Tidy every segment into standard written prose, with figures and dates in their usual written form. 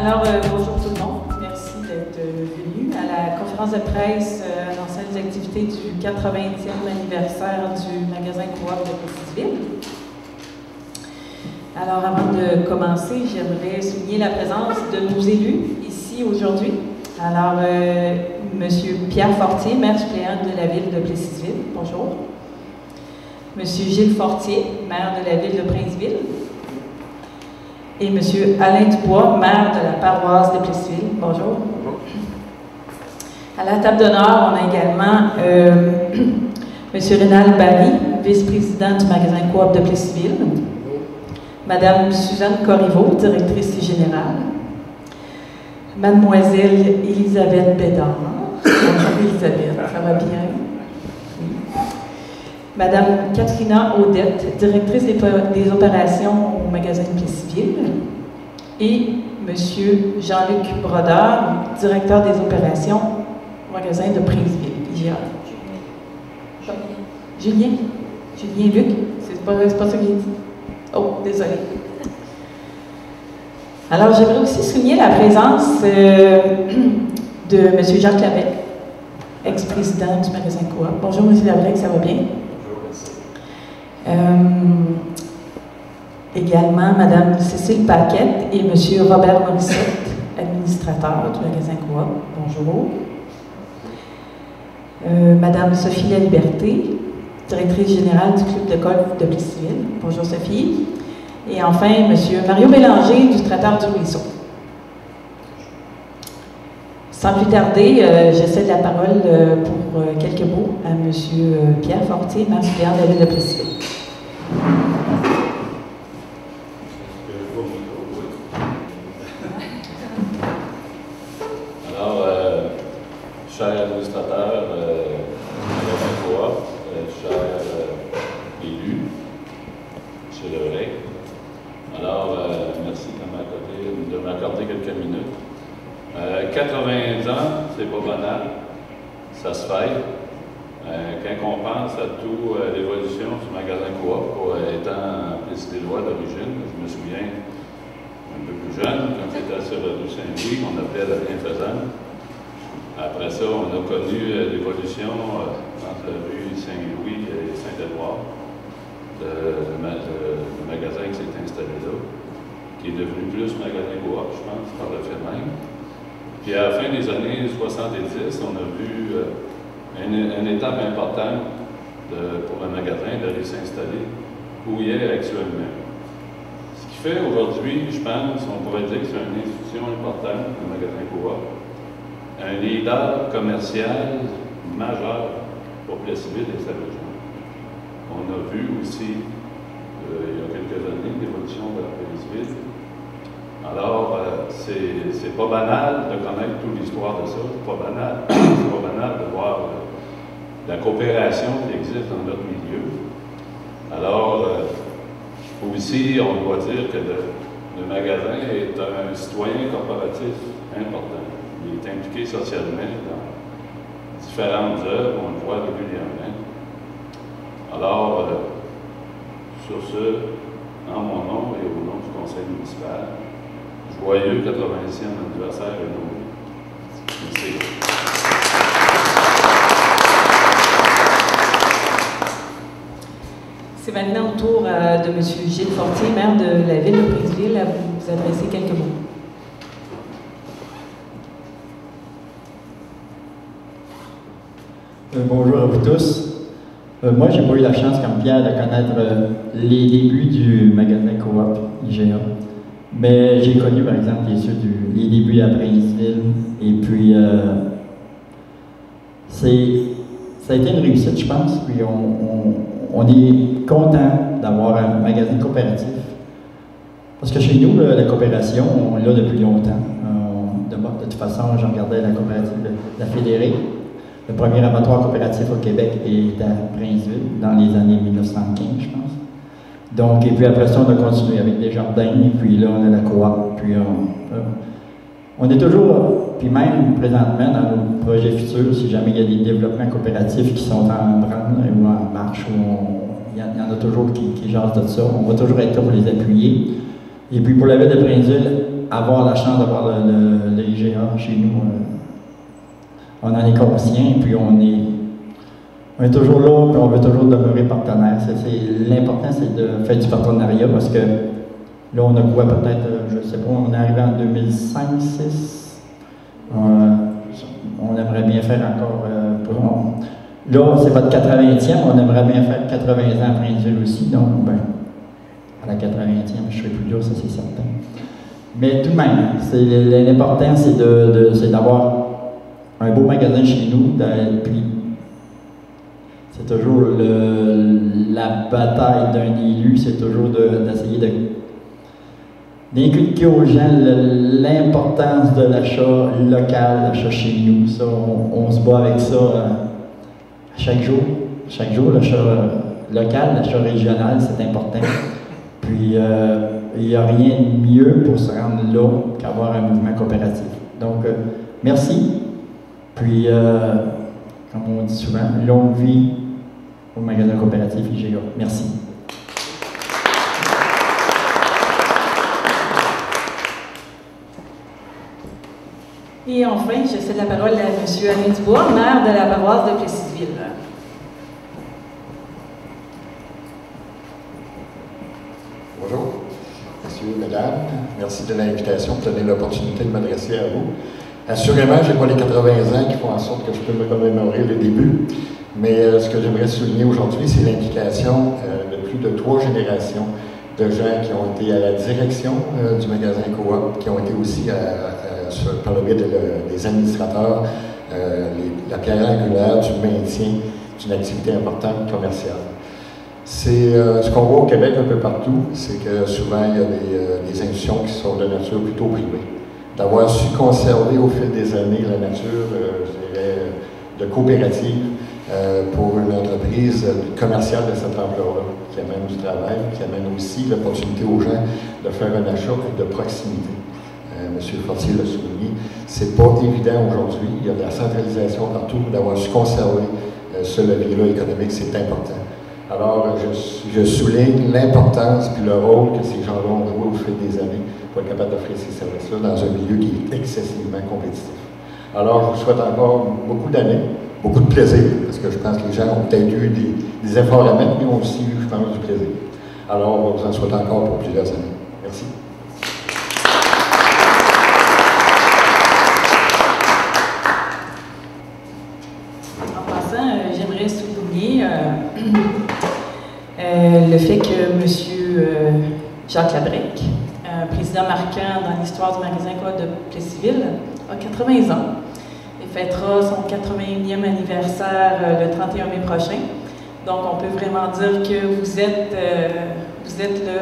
Bonjour tout le monde. Merci d'être venu à la conférence de presse annonçant les activités du 80e anniversaire du magasin Coop de Plessisville. Alors, avant de commencer, j'aimerais souligner la présence de nos élus ici aujourd'hui. Alors, M. Pierre Fortier, maire suppléant de la ville de Plessisville. Bonjour. M. Gilles Fortier, maire de la ville de Princeville. Et M. Alain Dubois, maire de la paroisse de Plessisville. Bonjour. Bonjour. À la table d'honneur, on a également M. Rénal Barry, vice-président du magasin Coop de Plessisville. Mme Suzanne Corriveau, directrice générale. Mademoiselle Elisabeth Bédard. Bonjour Elisabeth, ça va bien? Madame Katrina Audette, directrice des opérations au magasin de Plessisville, et Monsieur Jean-Luc Brodeur, directeur des opérations au magasin de Princeville, IGA. Julien Luc, c'est pas ça qu'il dit. Oh, désolé. Alors, j'aimerais aussi souligner la présence de Monsieur Jacques Lavec, ex-président du magasin Coop. Bonjour Monsieur Lavec, ça va bien? Également Mme Cécile Paquette et M. Robert Morissette, administrateur du magasin Coop. Bonjour. Mme Sophie Laliberté, directrice générale du club de golf de Plessisville. Bonjour Sophie. Et enfin, M. Mario Bélanger du traiteur du Ruisseau. Sans plus tarder, je cède la parole pour quelques mots à M. Pierre Fortier, maire suppléant de la ville de Plessisville. Alors, cher administrateur magasin Coop, cher élu, M. Leray, alors merci de m'accorder quelques minutes. 80 ans, c'est pas banal, ça se fait. Quand on pense à toute l'évolution du magasin Coop, étant Plessisvillois d'origine, je me souviens un peu plus jeune, quand j'étais sur la rue Saint-Louis, on appelait la Bienfaisante. Après ça, on a connu l'évolution entre la rue Saint-Louis et Saint-Édouard, le magasin qui s'est installé là, qui est devenu plus magasin Coop, je pense, par le fait même. Puis à la fin des années 70, on a vu une étape importante pour le magasin d'aller s'installer où il est actuellement. Ce qui fait aujourd'hui, je pense, on pourrait dire que c'est une institution importante, le magasin Coop, un leader commercial majeur pour Plessisville et sa région. On a vu aussi, il y a quelques années, l'évolution de la Plessisville. Alors, c'est pas banal de connaître toute l'histoire de ça, c'est pas banal de voir la coopération qui existe dans notre milieu. Alors, aussi, on doit dire que le magasin est un citoyen corporatif important. Il est impliqué socialement dans différentes œuvres, on le voit régulièrement. Alors, sur ce, en mon nom et au nom du conseil municipal, joyeux 80e anniversaire à nous. Merci. C'est maintenant au tour de M. Gilles Fortier, maire de la ville de Princeville, à vous adresser quelques mots. Bonjour à vous tous. Moi, j'ai pas eu la chance, comme Pierre, de connaître les débuts du magasin Coop IGA. Mais j'ai connu, par exemple, les débuts à Princeville. Et puis, ça a été une réussite, je pense. Puis, on est content d'avoir un magasin coopératif. Parce que chez nous, la coopération, on l'a depuis longtemps. De toute façon, je regardais la coopérative de la Fédérée. Le premier abattoir coopératif au Québec est à Princeville, dans les années 1915, je pense. Donc, et puis après ça, on a continué avec Desjardins, et puis là, on a la Coop. Puis on est toujours, puis même présentement, dans nos projets futurs, si jamais il y a des développements coopératifs qui sont en branle ou en marche, il y en a toujours qui jasent de ça, on va toujours être là pour les appuyer. Et puis pour la ville de Princeville, avoir la chance d'avoir le IGA chez nous, on en est conscient, puis on est toujours là, puis on veut toujours demeurer partenaire. L'important, c'est de faire du partenariat parce que là, on a quoi peut-être, je ne sais pas, on est arrivé en 2005-2006. On aimerait bien faire encore. Là, c'est votre 80e, on aimerait bien faire 80 ans à Princeville aussi, donc, ben, à la 80e, je ne serai plus là, ça c'est certain. Mais tout de même, l'important, c'est d'avoir un beau magasin chez nous, puis c'est toujours la bataille d'un élu, c'est toujours d'essayer d'inculquer aux gens l'importance de l'achat local, l'achat chez nous. Ça, on se bat avec ça chaque jour. Chaque jour, l'achat local, l'achat régional, c'est important. Puis, il n'y a rien de mieux pour se rendre là qu'avoir un mouvement coopératif. Donc, merci. Puis, comme on dit souvent, longue vie au magasin coopératif IGA. Merci. Et enfin, je cède la parole à M. Alain Dubois, maire de la paroisse de Plessisville. Bonjour, messieurs, mesdames. Merci de l'invitation, de donner l'opportunité de m'adresser à vous. Assurément, je n'ai pas les 80 ans qui font en sorte que je peux me commémorer le début, mais ce que j'aimerais souligner aujourd'hui, c'est l'implication de plus de 3 générations de gens qui ont été à la direction du magasin Coop, qui ont été aussi par le biais des administrateurs, la pierre angulaire du maintien d'une activité importante commerciale. C'est ce qu'on voit au Québec un peu partout, c'est que souvent il y a des institutions qui sont de nature plutôt privée. D'avoir su conserver au fil des années la nature, je dirais, de coopérative pour une entreprise commerciale de cette ampleur-là, qui amène du travail, qui amène aussi l'opportunité aux gens de faire un achat de proximité. M. Fortier l'a souligné, c'est pas évident aujourd'hui, il y a de la centralisation partout, d'avoir su conserver ce levier-là économique, c'est important. Alors, je souligne l'importance et le rôle que ces gens-là ont joué au fil des années pour être capable d'offrir ces services-là dans un milieu qui est excessivement compétitif. Alors, je vous souhaite encore beaucoup d'années, beaucoup de plaisir, parce que je pense que les gens ont peut-être eu des efforts à mettre, mais ont aussi eu, je pense, du plaisir. Alors, on vous en souhaite encore pour plusieurs années. Merci. En passant, j'aimerais souligner le fait que M. Jacques Labrec, président marquant dans l'histoire du magasin Coop de Plessisville, a 80 ans et fêtera son 81e anniversaire le 31 mai prochain. Donc, on peut vraiment dire que vous êtes le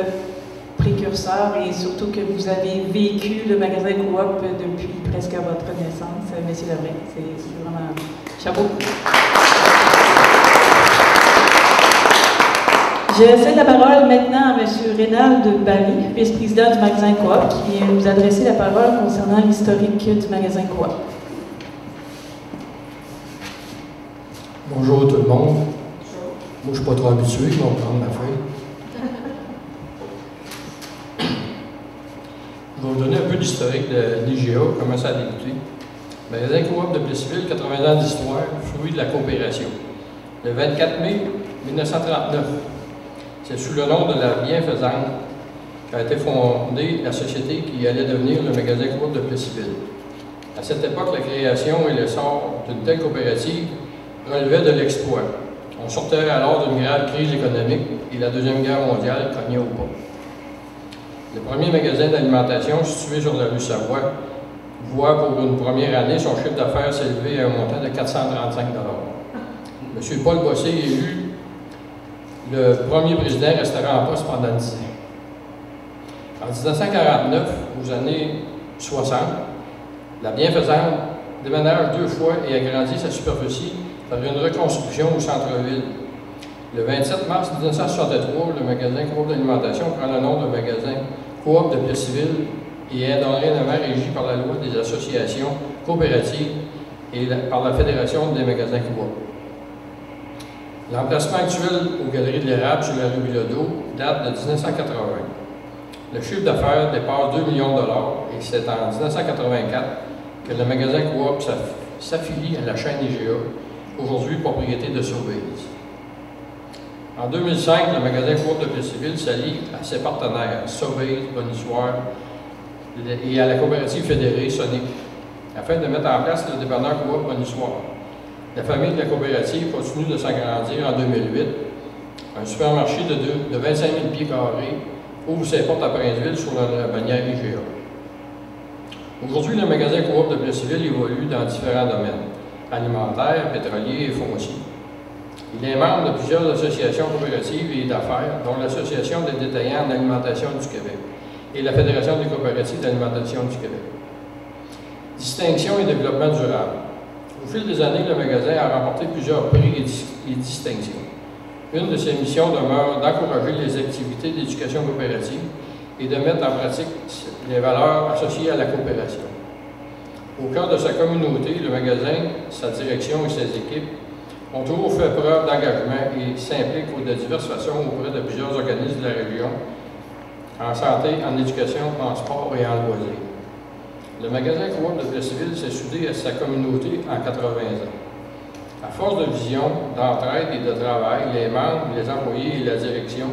précurseur et surtout que vous avez vécu le magasin Coop depuis presque votre naissance, M. Labrec. C'est vraiment chapeau. Je cède la parole maintenant à M. Rénald Barry, vice-président du magasin Coop, qui vient nous adresser la parole concernant l'historique du magasin Coop. Bonjour tout le monde. Moi, je ne suis pas trop habitué, ils vont prendre ma feuille. Je vais vous donner un peu d'historique de l'IGA, comment ça a débuté. Le magasin Coop de Plessisville, 80 ans d'histoire, fruit de la coopération. Le 24 mai 1939, c'est sous le nom de la bienfaisante qu'a été fondée la société qui allait devenir le magasin Coop de Plessisville. À cette époque, la création et l'essor d'une telle coopérative relevaient de l'exploit. On sortait alors d'une grave crise économique et la Deuxième Guerre mondiale cognait au pas. Le premier magasin d'alimentation situé sur la rue Savoie voit pour une première année son chiffre d'affaires s'élever à un montant de 435 $. M. Paul Bossé est élu le premier président restera en poste pendant 10 ans. En 1949, aux années 60, la bienfaisante déménage 2 fois et agrandit sa superficie par une reconstruction au centre-ville. Le 27 mars 1963, le magasin Coop d'alimentation prend le nom de magasin Coop de Plessisville et est dorénavant régi par la loi des associations coopératives et par la Fédération des magasins Coop. L'emplacement actuel aux Galeries de l'Érable sur la rue Bilodeau date de 1980. Le chiffre d'affaires dépasse 2 millions de dollars et c'est en 1984 que le magasin Coop s'affilie à la chaîne IGA, aujourd'hui propriété de Sobeys. En 2005, le magasin Coop de Plessisville s'allie à ses partenaires Sobeys, Bonnissoir et à la coopérative fédérée Sonic, afin de mettre en place le dépanneur Coop Bonnissoir. La famille de la coopérative continue de s'agrandir en 2008. Un supermarché de 25 000 pieds carrés ouvre ses portes à Princeville sur la bannière IGA. Aujourd'hui, le magasin Coop de Plessisville évolue dans différents domaines, alimentaires, pétroliers et fonciers. Il est membre de plusieurs associations coopératives et d'affaires, dont l'Association des détaillants en alimentation du Québec et la Fédération des coopératives d'alimentation du Québec. Distinction et développement durable. Au fil des années, le magasin a remporté plusieurs prix et distinctions. Une de ses missions demeure d'encourager les activités d'éducation coopérative et de mettre en pratique les valeurs associées à la coopération. Au cœur de sa communauté, le magasin, sa direction et ses équipes ont toujours fait preuve d'engagement et s'impliquent de diverses façons auprès de plusieurs organismes de la région, en santé, en éducation, en sport et en loisirs. Le magasin Coop de Plessisville s'est soudé à sa communauté en 80 ans. À force de vision, d'entraide et de travail, les membres, les employés et la direction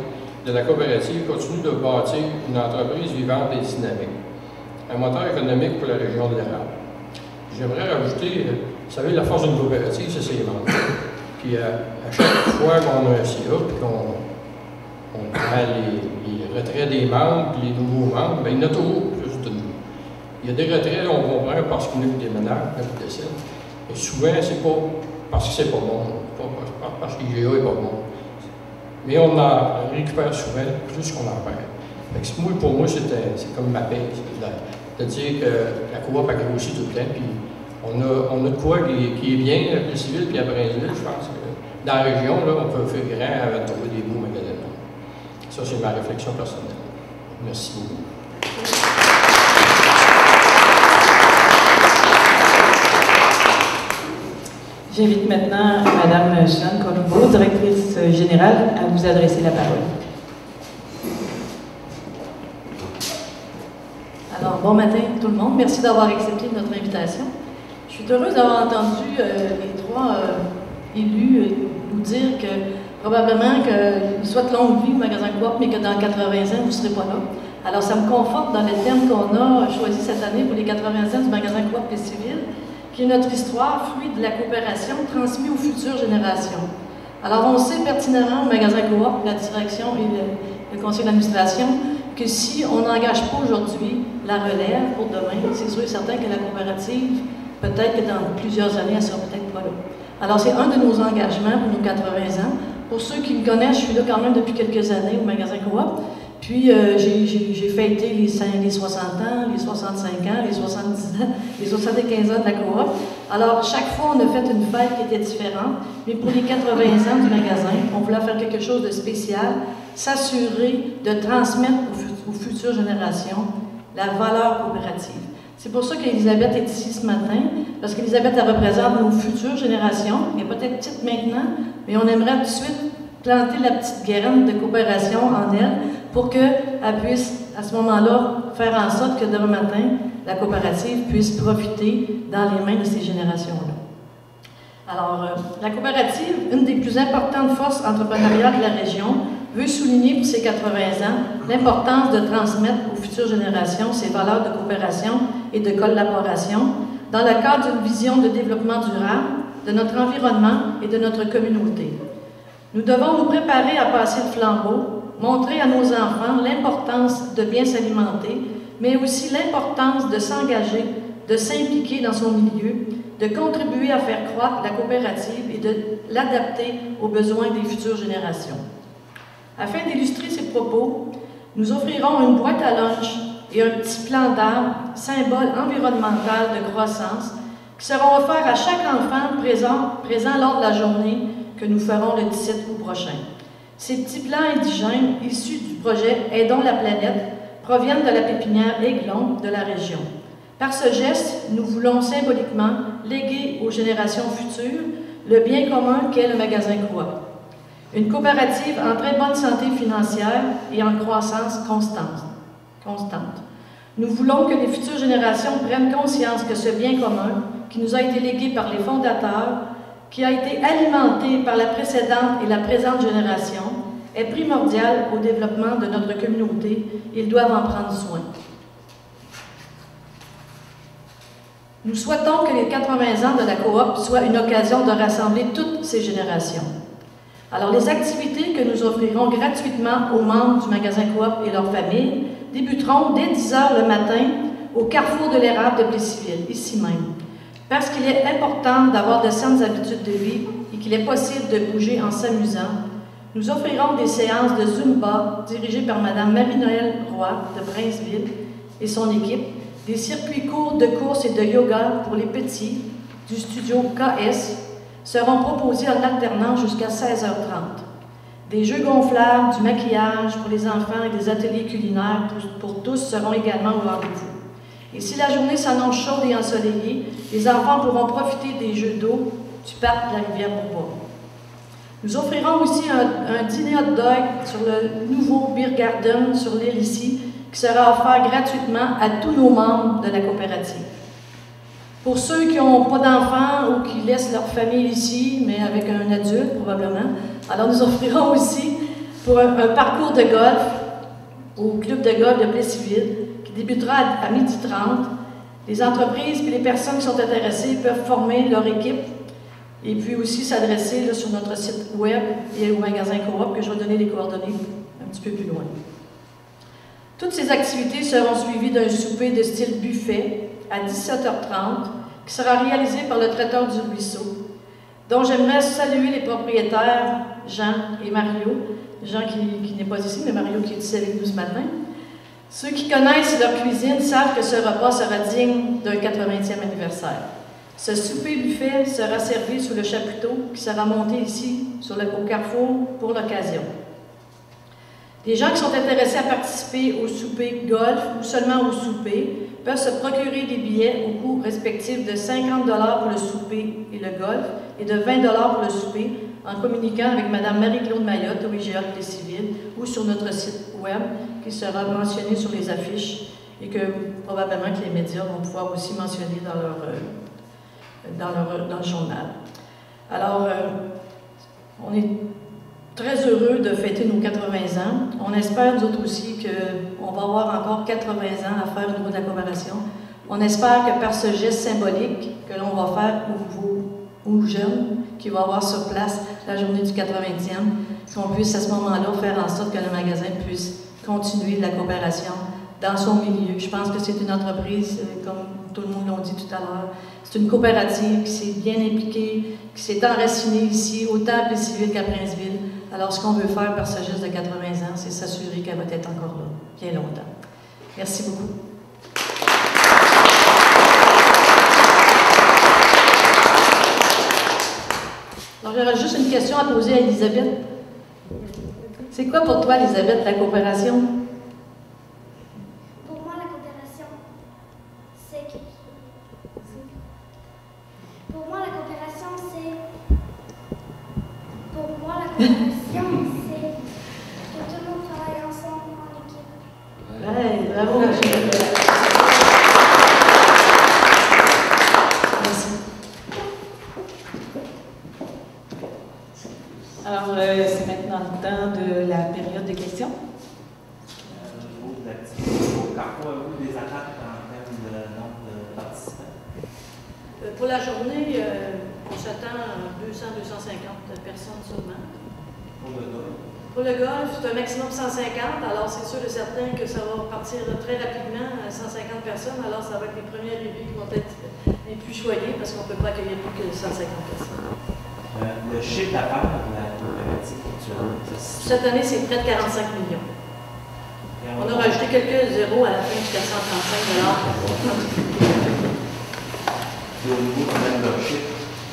de la coopérative continuent de bâtir une entreprise vivante et dynamique, un moteur économique pour la région de l'Érable. J'aimerais rajouter, vous savez, la force d'une coopérative, c'est ses membres. Puis à chaque fois qu'on a un CA, puis qu'on prend les retraits des membres, puis les nouveaux membres, bien, il y en a toujours plus de nous. Il y a des retraits, on comprend, parce qu'il y en a qui déménagent, qui décèdent. Et souvent, c'est pas parce que c'est pas bon, pas parce que l'IGA est pas bon. Mais on en récupère souvent plus qu'on en perd. Pour moi, c'est comme ma paix, de dire que la coop a grossi tout le temps, puis on a de quoi qui est bien à Plessisville puis à Princeville, je pense. Dans la région, là, on peut faire grand avant de trouver des beaux magasins. Ça, c'est ma réflexion personnelle. Merci beaucoup. J'invite maintenant Mme Jeanne Colombo, directrice générale, à vous adresser la parole. Alors, bon matin tout le monde. Merci d'avoir accepté notre invitation. Je suis heureuse d'avoir entendu les trois élus nous dire que probablement qu'ils souhaitent longue vie au magasin Coop, mais que dans 80 ans, vous ne serez pas là. Alors, ça me conforte dans le thème qu'on a choisi cette année pour les 80 ans du magasin Coop Plessisville, qui est notre histoire, fruit de la coopération transmise aux futures générations. Alors, on sait pertinemment au magasin Coop, la direction et le conseil d'administration, que si on n'engage pas aujourd'hui la relève pour demain, c'est sûr et certain que la coopérative, peut-être que dans plusieurs années, elle ne sera peut-être pas là. Alors, c'est un de nos engagements pour nos 80 ans. Pour ceux qui me connaissent, je suis là quand même depuis quelques années au magasin Coop. Puis, j'ai fêté les 60 ans, les 65 ans, les 70 ans, les 75 ans de la Coop. Alors, chaque fois, on a fait une fête qui était différente. Mais pour les 80 ans du magasin, on voulait faire quelque chose de spécial, s'assurer de transmettre aux futures générations la valeur coopérative. C'est pour ça qu'Elisabeth est ici ce matin, parce qu'Elisabeth, elle représente nos futures générations. Elle est peut-être petite maintenant, mais on aimerait tout de suite planter la petite graine de coopération en elle pour qu'elle puisse, à ce moment-là, faire en sorte que demain matin, la coopérative puisse profiter dans les mains de ces générations-là. Alors, la coopérative, une des plus importantes forces entrepreneuriales de la région, veut souligner pour ses 80 ans l'importance de transmettre aux futures générations ces valeurs de coopération et de collaboration dans le cadre d'une vision de développement durable de notre environnement et de notre communauté. Nous devons nous préparer à passer le flambeau, montrer à nos enfants l'importance de bien s'alimenter, mais aussi l'importance de s'engager, de s'impliquer dans son milieu, de contribuer à faire croître la coopérative et de l'adapter aux besoins des futures générations. Afin d'illustrer ces propos, nous offrirons une boîte à lunch et un petit plan d'arbre, symbole environnemental de croissance, qui seront offerts à chaque enfant présent lors de la journée que nous ferons le 17 août prochain. Ces petits plans indigènes, issus du projet Aidons la planète, proviennent de la pépinière Aiglon de la région. Par ce geste, nous voulons symboliquement léguer aux générations futures le bien commun qu'est le magasin Coop. Une coopérative en très bonne santé financière et en croissance constante. constante. Nous voulons que les futures générations prennent conscience que ce bien commun, qui nous a été légué par les fondateurs, qui a été alimenté par la précédente et la présente génération, est primordial au développement de notre communauté. Ils doivent en prendre soin. Nous souhaitons que les 80 ans de la coop soient une occasion de rassembler toutes ces générations. Alors, les activités que nous offrirons gratuitement aux membres du magasin coop et leurs familles débuteront dès 10 h le matin au carrefour de l'érable de Plessisville, ici même. Parce qu'il est important d'avoir de saines habitudes de vie et qu'il est possible de bouger en s'amusant, nous offrirons des séances de Zumba dirigées par Mme Marie-Noëlle Roy de Princeville et son équipe, des circuits courts de course et de yoga pour les petits du studio KS seront proposés en alternance jusqu'à 16 h 30. Des jeux gonflables, du maquillage pour les enfants et des ateliers culinaires pour tous seront également au rendez-vous. Et si la journée s'annonce chaude et ensoleillée, les enfants pourront profiter des jeux d'eau du parc de la rivière Bourbois. Nous offrirons aussi un dîner hot dog sur le nouveau Beer Garden sur l'île ici, qui sera offert gratuitement à tous nos membres de la coopérative. Pour ceux qui n'ont pas d'enfants ou qui laissent leur famille ici, mais avec un adulte probablement, alors nous offrirons aussi pour un parcours de golf au club de golf de Plessisville qui débutera à 12h30. Les entreprises et les personnes qui sont intéressées peuvent former leur équipe et puis aussi s'adresser sur notre site web et au magasin coop que je vais donner les coordonnées un petit peu plus loin. Toutes ces activités seront suivies d'un souper de style buffet à 17h30 qui sera réalisé par le traiteur du ruisseau, dont j'aimerais saluer les propriétaires Jean et Mario. Jean qui n'est pas ici, mais Mario qui est ici avec nous ce matin. Ceux qui connaissent leur cuisine savent que ce repas sera digne d'un 80e anniversaire. Ce souper buffet sera servi sous le chapiteau qui sera monté ici au carrefour pour l'occasion. Les gens qui sont intéressés à participer au souper golf ou seulement au souper peuvent se procurer des billets au coût respectif de 50 $ pour le souper et le golf et de 20 $ pour le souper en communiquant avec Mme Marie-Claude Mayotte au IGA de Plessisville ou sur notre site web qui sera mentionné sur les affiches et que probablement que les médias vont pouvoir aussi mentionner dans le journal. Alors, on est très heureux de fêter nos 80 ans. On espère, nous autres aussi, qu'on va avoir encore 80 ans à faire au niveau de la coopération. On espère que par ce geste symbolique que l'on va faire aux jeunes qui vont avoir sur place la journée du 80e, qu'on puisse à ce moment-là faire en sorte que le magasin puisse continuer la coopération dans son milieu. Je pense que c'est une entreprise, comme tout le monde l'a dit tout à l'heure, c'est une coopérative qui s'est bien impliquée, qui s'est enracinée ici, autant à Plessisville qu'à Princeville. Alors, ce qu'on veut faire par ce geste de 80 ans, c'est s'assurer qu'elle va être encore là, bien longtemps. Merci beaucoup. Alors, j'aurais juste une question à poser à Elisabeth. C'est quoi pour toi, Elisabeth, la coopération? Pour moi, la coopération, c'est... Pour moi, la coopération, c'est... Pour moi, la coopération, c'est que tout le monde travaille ensemble en équipe. Ouais, bravo, merci. Alors, c'est maintenant le temps de la période de questions. Au niveau de l'activité, au carrefour, avez-vous des attentes en termes de nombre de participants? Pour la journée, on s'attend à 200-250 personnes seulement. Pour le golf? Pour le golf, c'est un maximum 150, alors c'est sûr et certain que ça va partir très rapidement à 150 personnes, alors ça va être les premiers arrivés qui vont être les plus choyés parce qu'on ne peut pas accueillir plus que 150 personnes. Le chiffre d'affaires de la coopérative culturelle? Cette année, c'est près de 45 millions. On a rajouté quelques zéros à la fin du 435 $. Et au niveau de membership?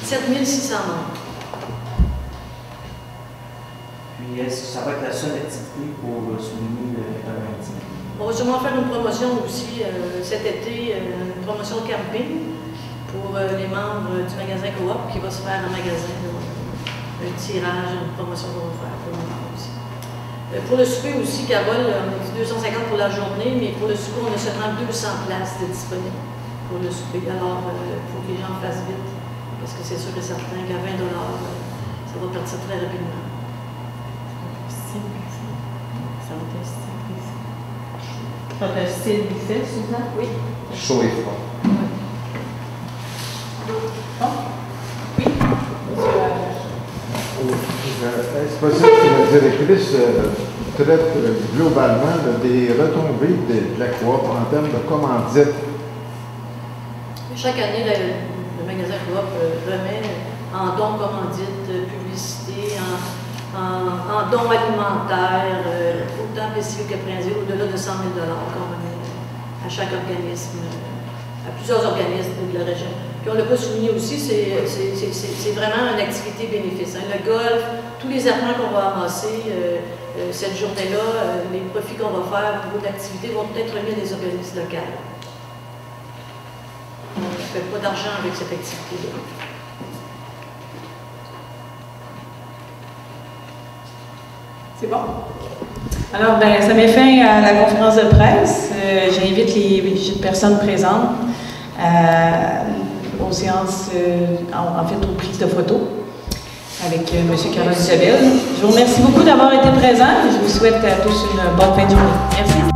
7600 membres. Puis est-ce que ça va être la seule activité pour souligner le 90? On va sûrement faire une promotion aussi cet été, une promotion camping pour les membres du magasin coop qui va se faire en magasin. Un tirage, une promotion qu'on va faire pour les membres aussi. Pour le souper aussi, Carole, on a dit 250 pour la journée, mais pour le souper, on a seulement 200 places de disponibles pour le souper. Alors, il faut que les gens fassent vite, parce que c'est sûr et certain qu'à 20 $, ça va partir très rapidement. Votre style buffet, Suzanne? Oui. Chaud et froid. Est-ce possible que la directrice traite globalement des retombées de la coop en termes de commandite? Chaque année, le magasin Coop remet en dons commandites, publicité, en dons alimentaires, autant Plessisville que Princeville, au-delà de 100 000 $, qu'on remet à chaque organisme, à plusieurs organismes de la région. Puis on ne l'a pas souligné aussi, c'est vraiment une activité bénéfice. Hein. Le golf, tous les arpents qu'on va amasser cette journée-là, les profits qu'on va faire au niveau de l'activité vont être remis à des organismes locaux. On ne fait pas d'argent avec cette activité-là. C'est bon. Alors, ben, ça met fin à la conférence de presse. J'invite les personnes présentes aux séances, en fait, aux prises de photos avec M. Carole Isabelle. Je vous remercie beaucoup d'avoir été présent et je vous souhaite à tous une bonne fin de journée. Merci.